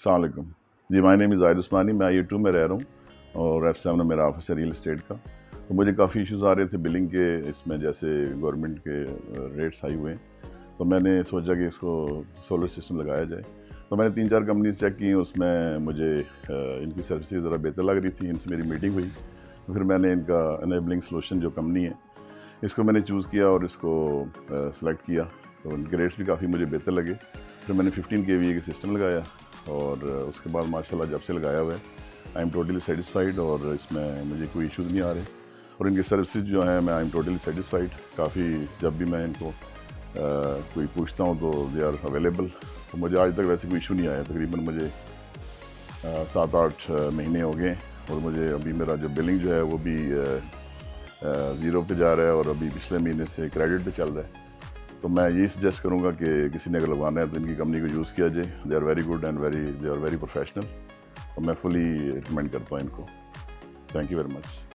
السلام علیکم جی، مائی نیم از زاہد عثمانی. میں I/2 میں رہ رہا ہوں اور F7 میں میرا آفس ہے ریئل اسٹیٹ کا. تو مجھے کافی ایشوز آ رہے تھے بلنگ کے، اس میں جیسے گورنمنٹ کے ریٹس ہائی ہوئے ہیں. تو میں نے سوچا کہ اس کو سولر سسٹم لگایا جائے. تو میں نے 3-4 کمپنیز چیک کی، اس میں مجھے ان کی سروسز ذرا بہتر لگ رہی تھی. ان سے میری میٹنگ ہوئی، تو پھر میں نے ان کا انیبلنگ سلوشن جو کمپنی ہے اس کو میں نے چوز کیا اور اس کو سلیکٹ کیا. تو ان کے ریٹس بھی کافی مجھے بہتر لگے. پھر میں نے 15 kVA کا سسٹم لگایا اور اس کے بعد ماشاءاللہ جب سے لگایا ہوا ہے آئی ایم ٹوٹلی سیٹسفائیڈ اور اس میں مجھے کوئی ایشوز نہیں آ رہے. اور ان کی سروسز جو ہیں میں آئی ایم ٹوٹلی سیٹسفائیڈ. کافی جب بھی میں ان کو کوئی پوچھتا ہوں تو دے آر اویلیبل. تو مجھے آج تک ویسے کوئی ایشو نہیں آیا. تقریباً مجھے 7-8 مہینے ہو گئے اور مجھے ابھی میرا جو بلنگ جو ہے وہ بھی 0 پہ جا رہا ہے اور ابھی پچھلے مہینے سے کریڈٹ پہ چل رہا ہے. تو میں یہی سجیسٹ کروں گا کہ کسی نے اگر لگوانا ہے تو ان کی کمپنی کو یوز کیا جائے. They are very good and they are very professional. اور میں فلی ریکمینڈ کرتا ہوں ان کو. Thank you very much.